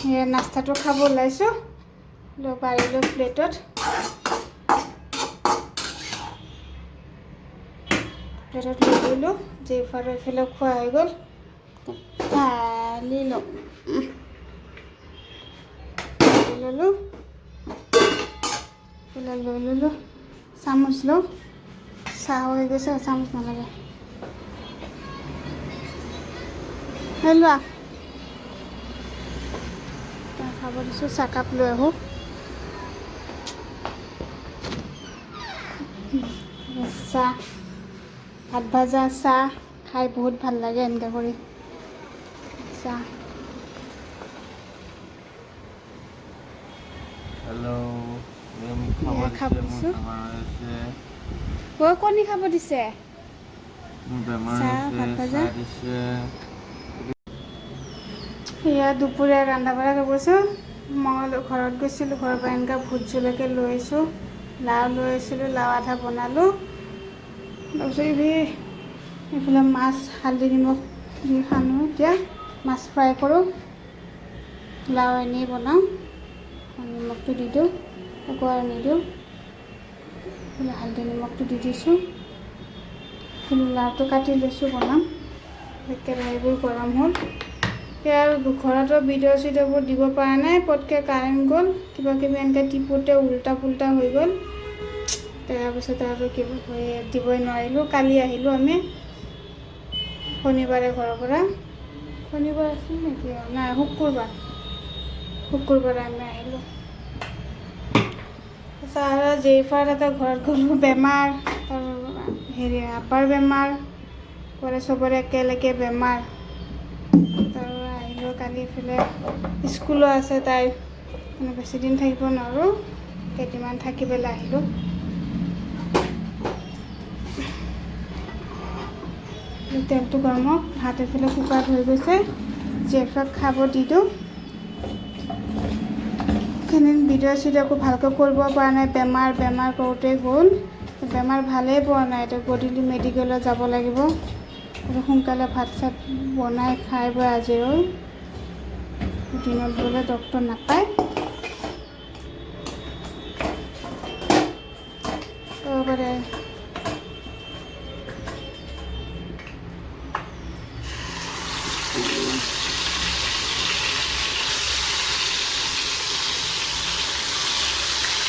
এয়া নাস্তাটো খাব ওলাইছোঁ পাৰিলোঁ প্লেটত লৈ ললোঁ জেফাৰ এইফালে খোৱা হৈ গ'ল ঢালি ল'লোঁ এইফালে লৈ ললোঁ চামুচ লওঁ চাহ হৈ গৈছে চামুচ নালাগে লোৱা খাব দিছোঁ চাহকাপ লৈ আহোঁ চাহ ভাত ভাজা চাহ খাই বহুত ভাল লাগে এনেকৈ কৰি চাহ খাব দিছোঁ কণী খাব দিছে চাহ ভাত ভাজা সেয়া দুপৰীয়া ৰন্ধা বঢ়া কৰিছোঁ মই ঘৰত গৈছিলোঁ ঘৰৰ পৰা এনেকৈ ভোট জলকীয়া লৈ আহিছোঁ লাও লৈ আহিছিলোঁ লাও আধা বনালোঁ তাৰপিছত এইফালে মাছ হালধি নিমখ দি সানো এতিয়া মাছ ফ্ৰাই কৰোঁ লাও এনেই বনাওঁ নিমখটো দি দিওঁ একো আৰু নিদিওঁ এইফালে হালধি নিমখটো দি দিছোঁ লাওটো কাটি লৈছোঁ বনাম কেৰাহীবোৰ গৰম হ'ল সেয়া আৰু ঘৰতো ভিডিঅ' চিডিঅ'বোৰ দিব পৰা নাই পটকৈ কাৰেণ্ট গ'ল কিবা কিবি এনেকৈ টিপোতে উল্টা পুল্টা হৈ গ'ল তাৰপিছত আৰু কিবা দিবই নোৱাৰিলোঁ কালি আহিলোঁ আমি শনিবাৰে ঘৰৰ পৰা শনিবাৰ আছিল নেকি নাই শুকুৰবাৰে আমি আহিলোঁ আৰু জেফাৰ এটা ঘৰত গ'লোঁ বেমাৰ আপাৰ বেমাৰ কৰে চবৰে একেলগে বেমাৰ কালি এইফালে স্কুলো আছে তাই মানে বেছিদিন থাকিব নোৱাৰোঁ কেইদিনমান থাকি পেলাই আহিলোঁ তেলটো গৰম হওক ভাত এইফালে কুকাৰত হৈ গৈছে জেফাক খাব দি দিওঁ ভিডিঅ' চিডিঅ'কো ভালকৈ কৰিব পৰা নাই বেমাৰ কৰোঁতে গ'ল বেমাৰ ভালেই পোৱা নাই এতিয়া গধূলি মেডিকেলত যাব লাগিব সোনকালে ভাত চাত বনাই খাই বৈ আজৰি হৈ দিনত গ'লে ডক্তৰ নাপায়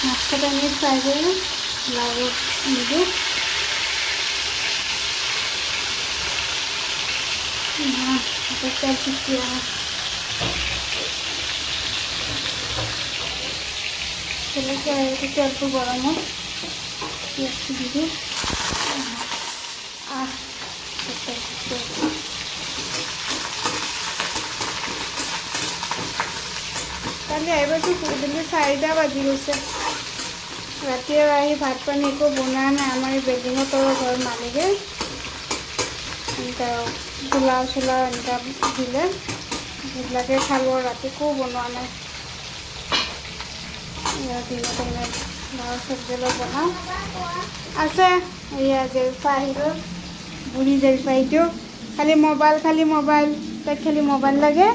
মাছটা আমি ফ্ৰাই কৰি লাও নিদিওঁ তেল পিছিয়া তেলটো গৰম হ'ল পিঁয়াজটো দি দিওঁ কালি আহিবতো গধূলি 4টা বাজি গৈছে ৰাতি আৰু আহি ভাত পানী একো বনোৱা নাই আমাৰ এই বিল্ডিঙৰ তলৰ ঘৰ মালিকে এনেকুৱা পোলাও চোলাও এনেকুৱা দিলে সেইবিলাকে খালোঁ ৰাতি একো বনোৱা নাই দিনত গাঁৱৰ চব্জি অলপ বনাওঁ আছে এয়া জেলফা আহিলোঁ বুঢ়ী জেলফাইটো খালি মোবাইল তাইক খালি মোবাইল লাগে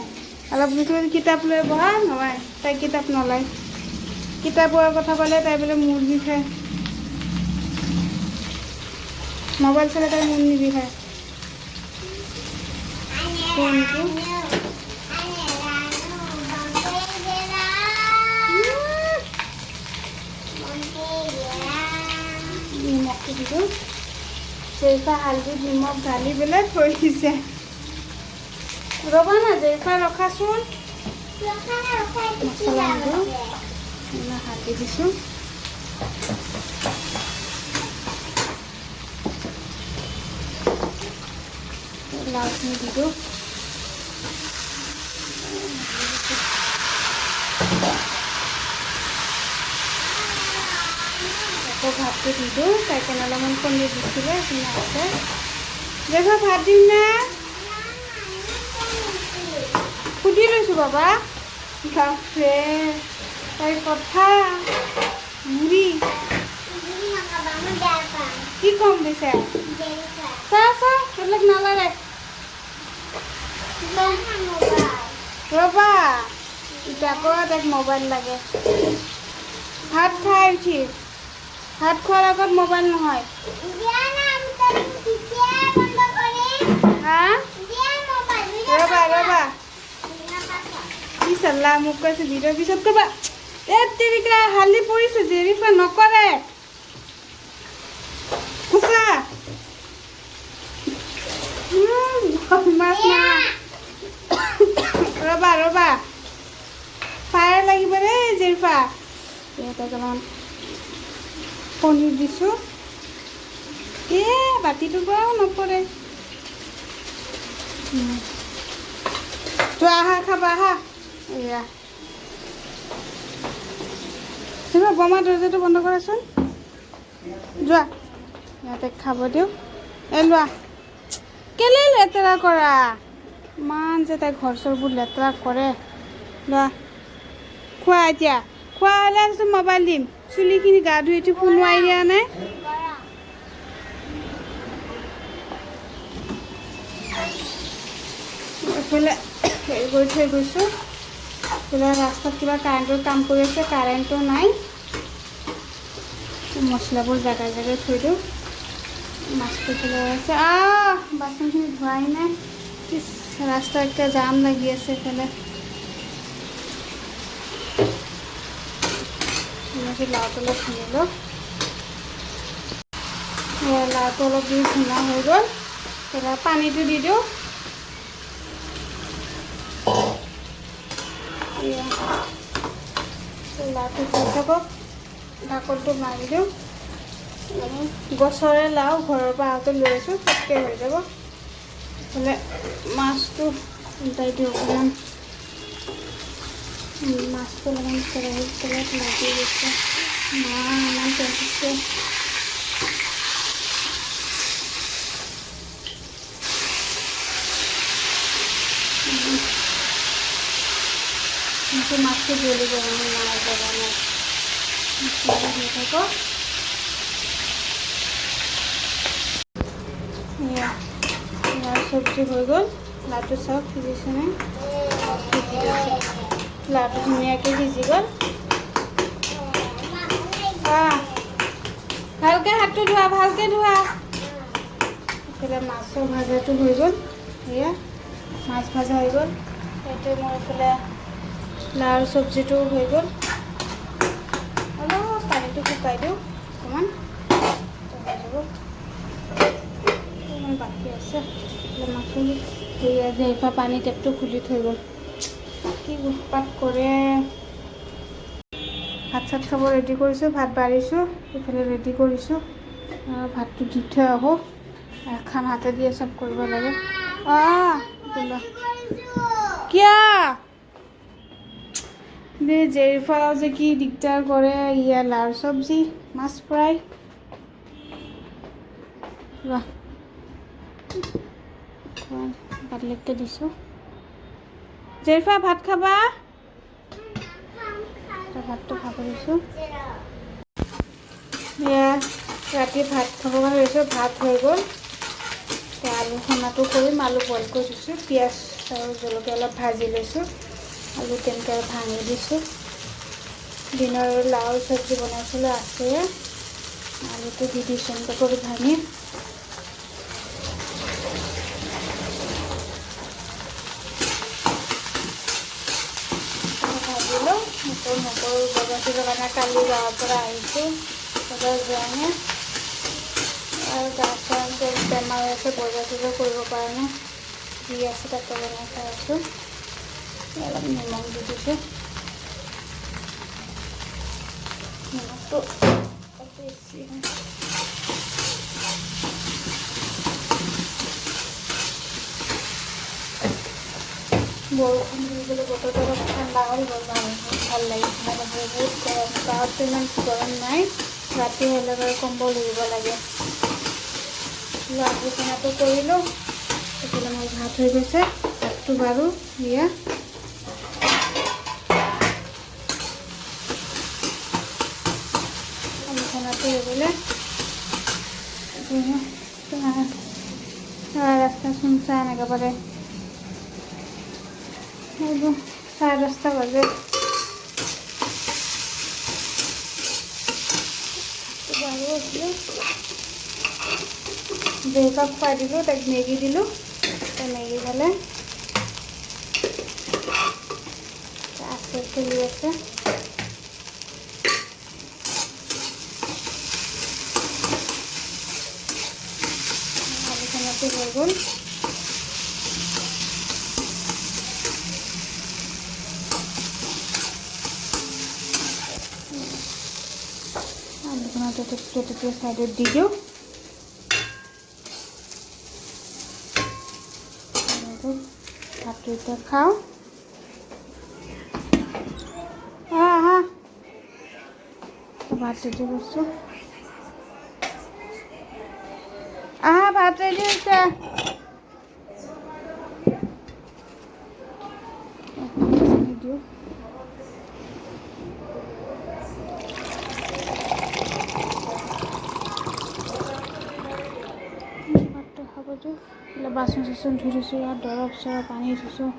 অলপ কিতাপ লৈ বহা নহয় তাই কিতাপ নলয় কিতাপৰ কথা ক'লে তাই বোলে মূৰ বিষায় মোবাইল চালে তাই মূৰ নিবিষায় নিমখটো দিছোঁ জেফা হালধি নিমখ ঢালি পেলাই থৈ দিছে ৰ'বা না জেফা ৰখাচোন মছলা নিদিওঁ হালধি দিছোঁ লাওখিনি দি দিওঁ আকৌ ভাতটো দি দিওঁ তাইকে অলপমান কণী দিছিলে সেইখিনি আছে জেফা ভাত দিম না সুধি লৈছোঁ বাবা বাপৰে তাইৰ কথা মুড়ি কি কম দিছে চাহ সেইবিলাক নালাগে ৰ'বা এতিয়া আকৌ তাইক মোবাইল লাগে। ভাত খাই উঠি, ভাত খোৱাৰ আগত মোবাইল নহয়। হা ৰ'বা ৰ'বা, কি চালা মোক কৈছে ভিডিঅ'ৰ পিছত ক'বা। এই তেৰিকা হালি পৰিছে, জেৰিফা নকৰে সঁচা। মাছ নাই, ৰ'বা ৰ'বা, ফায়াৰ লাগিব দেই জেৰিফা। ইয়াতে অকণমান পনীৰ দিছোঁ। বাতিটোৰ পৰাও নপৰে। তো আহা খাবা আহা। এয়া তুমি বমা দৰ্জাটো বন্ধ কৰাচোন, যোৱা। ইয়াতে খাব দিওঁ। এই লোৱা, কেলে লেতেৰা কৰা ইমান যে তাই ঘৰ চৰবোৰ লেতেৰা কৰে। লোৱা খোৱা, এতিয়া খোৱা হ'লে মোবাইল দিম। চুলিখিনি গা ধুই উঠি ফোনোৱাই দিয়া নাই। এইফালে হেৰি কৰি থৈ গৈছোঁ, এইফালে ৰাস্তাত কিবা কাৰেণ্টৰ কাম কৰি আছে, কাৰেণ্টটো নাই। মছলাবোৰ জেগাই জেগাই থৈ দিওঁ। মাছটো পেলাই আছে, বাচনখিনি ধোৱাই নাই। ৰাস্তা একটা জাম লাগি আছে এইফালে। লাওটো অলপ ভুনিলোঁ, লাওটো অলপ দি ভুনা হৈ গ'ল। এতিয়া পানীটো দি দিওঁ। লাওটো হৈ থাকক, ঢাকনটো মাৰি দিওঁ। গছৰে লাও ঘৰৰ পৰা আহোঁতে লৈ আছোঁ, পটকৈ হৈ যাব। এইফালে মাছটো উল্টাই দিওঁ অকণমান। মাছটো অলপমান কেৰাহীত তেলত লাগি গৈছে। ইমান তেল দিছে। মাছটো জ্বলিব নাই জেগা নাই। হৈ থাকক। লাও চব্জি হৈ গ'ল। লাওটো চাওক সিজিছে নাই, সিজি গৈছে। লাওটো ধুনীয়াকৈ সিজি গ'ল। ভালকৈ হাতটো ধোৱা, ভালকৈ ধোৱা। এইফালে মাছৰ ভাজাটো হৈ গ'ল। এয়া মাছ ভাজা হৈ গ'ল। সেইটো মোৰ এইফালে লাওৰ চব্জিটো হৈ গ'ল। অলপ পানীটো শুকাই দিওঁ অকণমান, হৈ যাব। অকণমান বাকী আছে। মাছখিনি সেয়া জেৰিফা পানী টেপটো খুলি থৈ গ'ল। কি উৎপাত কৰে। ভাত চাত খাব ৰেডি কৰিছোঁ, ভাত বাঢ়িছোঁ, এইফালে ৰেডি কৰিছোঁ। ভাতটো দি থৈ আহোঁ, এখন হাতে দিয়ে চব কৰিব লাগে। কিয় জেৰিফাও যে কি দিগদাৰ কৰে। ইয়া লাওৰ চব্জি, মাছ ফ্ৰাই। বাটলেটকে দিছোঁ। জেৰিফা ভাত খাবা? ভাতটো খাব দিছোঁ। এয়া ৰাতি ভাত খাব কাৰণে লৈছোঁ। ভাত হৈ গ'ল। আলু সনাটো কৰিম, আলু বইল কৰি দিছোঁ। পিঁয়াজ আৰু জলকীয়া অলপ ভাজি লৈছোঁ। আলু তেনেকৈ ভাঙি দিছোঁ। দিনৰ লাও চব্জি বনাইছিলোঁ আছে, আলুটো দি দিছোঁ এনেকৈ কৰি ভাঙি। ভাজিলোঁ। নকৰোঁ বজাৰ চজাৰ কাৰণে কালি গাঁৱৰ পৰা আহিছোঁ, বজাৰ যোৱা নাই। আৰু গা চা বেমাৰ আছে, বজাৰ চজাৰ কৰিব পৰা নাই। যি আছে তাতে বনাই খাই আছোঁ। অলপ নিমখ দি দিছোঁ। নিমখটো বেছি বৰষুণ দিবলৈ বতৰটো অলপ ঠাণ্ডা হ'ল, বৰ ভাল লাগিছে। বহুত গৰম, গাঁৱততো ইমান গৰম নাই। ৰাতি হ'লে বাৰু কম্বল ধৰিব লাগে। আলোচনাটো কৰিলোঁ। এইফালে মোৰ ভাত হৈ গৈছে, ভাতটো বাৰু এয়া আলোচনাটো হৈ গ'লে ৰাস্তা চুনচান একেবাৰে। 10:30 বাজে। ব্ৰেকআপ খুৱাই দিলোঁ, তাইক মেগী দিলোঁ, তাই মেগী খালে, আছে খেলি আছে। আলোচনাটো হৈ গ'ল। আলোচনাটো প্লেটতে চাইডত দি দিওঁ। ভাতটো এতিয়া খাওঁ। আহা ভাত ৰেডি কৰিছোঁ। আহা ভাত ৰেডি হৈছে। দিওঁ ভাতটো খাব দিওঁ। বাচন চাচন ধুই থৈছোঁ, ইয়াত দৰৱ চৰব পানী থৈছোঁ।